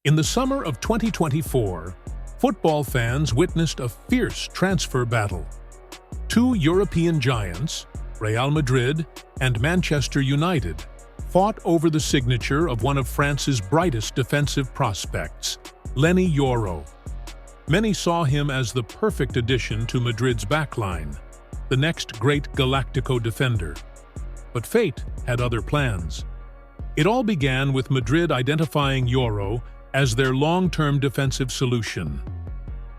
In the summer of 2024, football fans witnessed a fierce transfer battle. Two European giants, Real Madrid and Manchester United, fought over the signature of one of France's brightest defensive prospects, Leny Yoro. Many saw him as the perfect addition to Madrid's backline, the next great Galactico defender. But fate had other plans. It all began with Madrid identifying Yoro as their long-term defensive solution.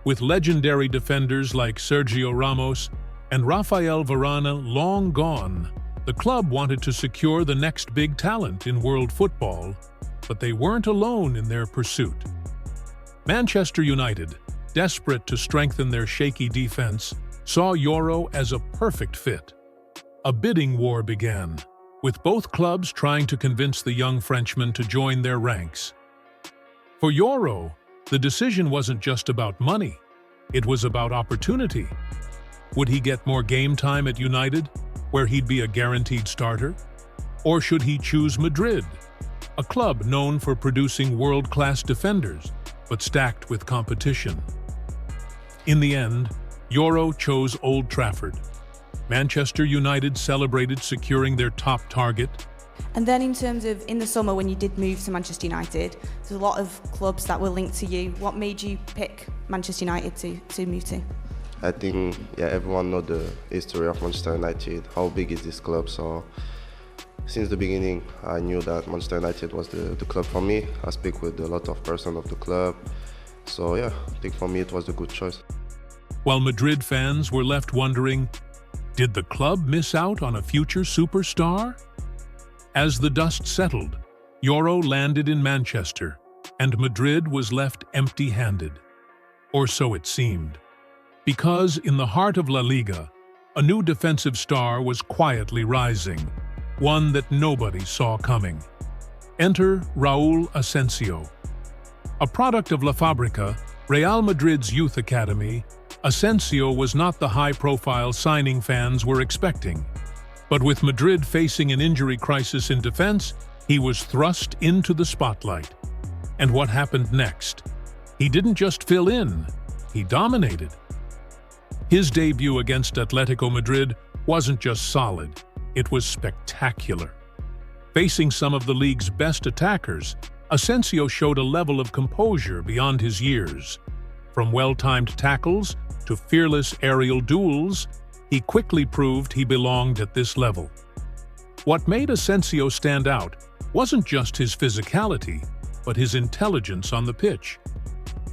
With legendary defenders like Sergio Ramos and Rafael Varane long gone, the club wanted to secure the next big talent in world football, but they weren't alone in their pursuit. Manchester United, desperate to strengthen their shaky defense, saw Yoro as a perfect fit. A bidding war began, with both clubs trying to convince the young Frenchman to join their ranks. For Yoro, the decision wasn't just about money, it was about opportunity. Would he get more game time at United, where he'd be a guaranteed starter? Or should he choose Madrid, a club known for producing world-class defenders, but stacked with competition? In the end, Yoro chose Old Trafford. Manchester United celebrated securing their top target. And then in terms of in the summer when you did move to Manchester United, there's a lot of clubs that were linked to you. What made you pick Manchester United to move to? I think everyone knows the history of Manchester United, how big is this club. So since the beginning, I knew that Manchester United was the club for me. I speak with a lot of persons of the club. So I think for me it was a good choice. While Madrid fans were left wondering, did the club miss out on a future superstar? As the dust settled, Yoro landed in Manchester, and Madrid was left empty-handed. Or so it seemed. Because in the heart of La Liga, a new defensive star was quietly rising, one that nobody saw coming. Enter Raul Asencio. A product of La Fábrica, Real Madrid's youth academy, Asencio was not the high-profile signing fans were expecting. But with Madrid facing an injury crisis in defense, he was thrust into the spotlight. And what happened next? He didn't just fill in, he dominated. His debut against Atlético Madrid wasn't just solid, it was spectacular. Facing some of the league's best attackers, Asencio showed a level of composure beyond his years. From well-timed tackles to fearless aerial duels, he quickly proved he belonged at this level. What made Asencio stand out wasn't just his physicality, but his intelligence on the pitch.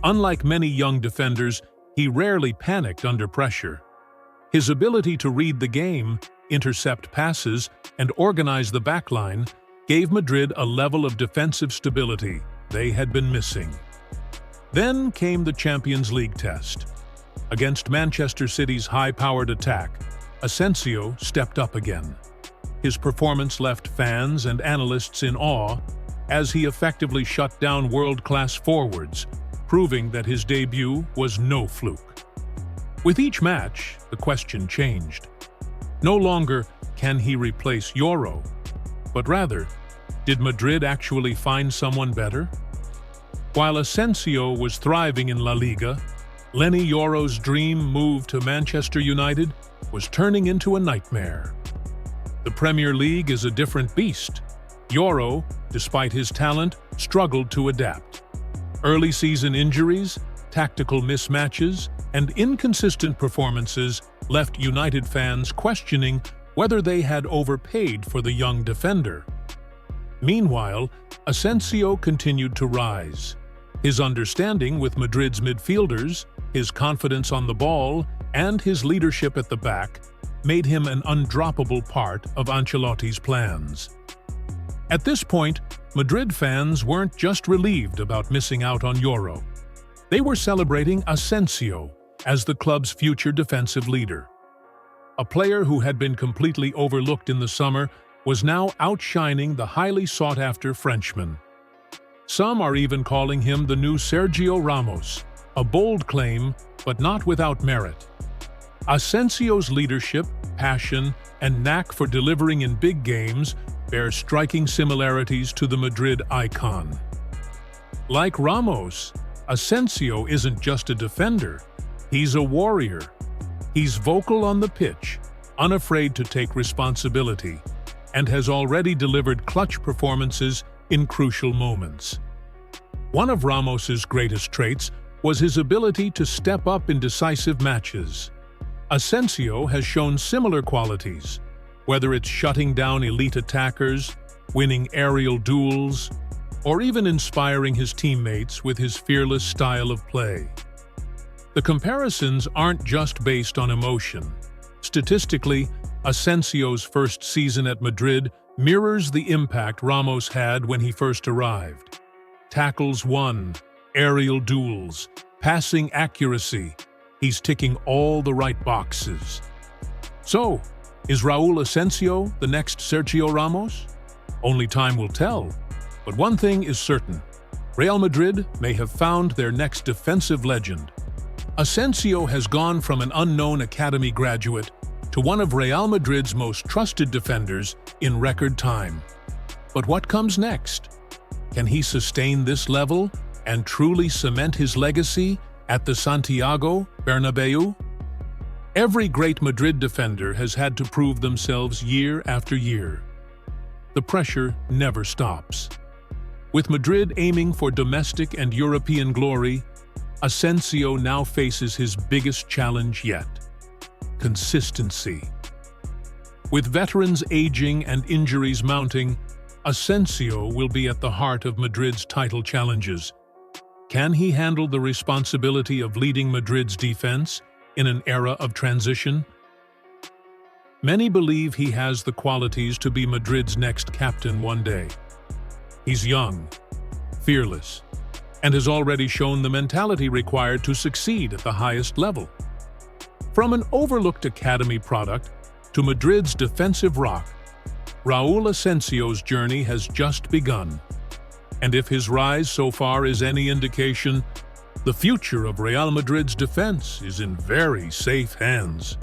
Unlike many young defenders, he rarely panicked under pressure. His ability to read the game, intercept passes, and organize the backline gave Madrid a level of defensive stability they had been missing. Then came the Champions League test. Against Manchester City's high-powered attack, Asencio stepped up again. His performance left fans and analysts in awe as he effectively shut down world-class forwards, proving that his debut was no fluke. With each match, the question changed. No longer can he replace Yoro, but rather, did Madrid actually find someone better? While Asencio was thriving in La Liga, Leny Yoro's dream move to Manchester United was turning into a nightmare. The Premier League is a different beast. Yoro, despite his talent, struggled to adapt. Early season injuries, tactical mismatches, and inconsistent performances left United fans questioning whether they had overpaid for the young defender. Meanwhile, Asencio continued to rise. His understanding with Madrid's midfielders, his confidence on the ball, and his leadership at the back made him an undroppable part of Ancelotti's plans. At this point, Madrid fans weren't just relieved about missing out on Yoro. They were celebrating Asencio as the club's future defensive leader. A player who had been completely overlooked in the summer was now outshining the highly sought-after Frenchman. Some are even calling him the new Sergio Ramos, a bold claim, but not without merit. Asencio's leadership, passion, and knack for delivering in big games bear striking similarities to the Madrid icon. Like Ramos, Asencio isn't just a defender, he's a warrior. He's vocal on the pitch, unafraid to take responsibility, and has already delivered clutch performances in crucial moments. One of Ramos's greatest traits was his ability to step up in decisive matches. Asencio has shown similar qualities, whether it's shutting down elite attackers, winning aerial duels, or even inspiring his teammates with his fearless style of play. The comparisons aren't just based on emotion. Statistically, Asencio's first season at Madrid mirrors the impact Ramos had when he first arrived. Tackles won, aerial duels, passing accuracy. He's ticking all the right boxes. So, is Raul Asencio the next Sergio Ramos? Only time will tell. But one thing is certain. Real Madrid may have found their next defensive legend. Asencio has gone from an unknown academy graduate to one of Real Madrid's most trusted defenders in record time. But what comes next? Can he sustain this level and truly cement his legacy at the Santiago Bernabeu? Every great Madrid defender has had to prove themselves year after year. The pressure never stops. With Madrid aiming for domestic and European glory, Asencio now faces his biggest challenge yet: consistency. With veterans aging and injuries mounting, Asencio will be at the heart of Madrid's title challenges. Can he handle the responsibility of leading Madrid's defense in an era of transition? Many believe he has the qualities to be Madrid's next captain one day. He's young, fearless, and has already shown the mentality required to succeed at the highest level. From an overlooked academy product to Madrid's defensive rock, Raul Asencio's journey has just begun. And if his rise so far is any indication, the future of Real Madrid's defense is in very safe hands.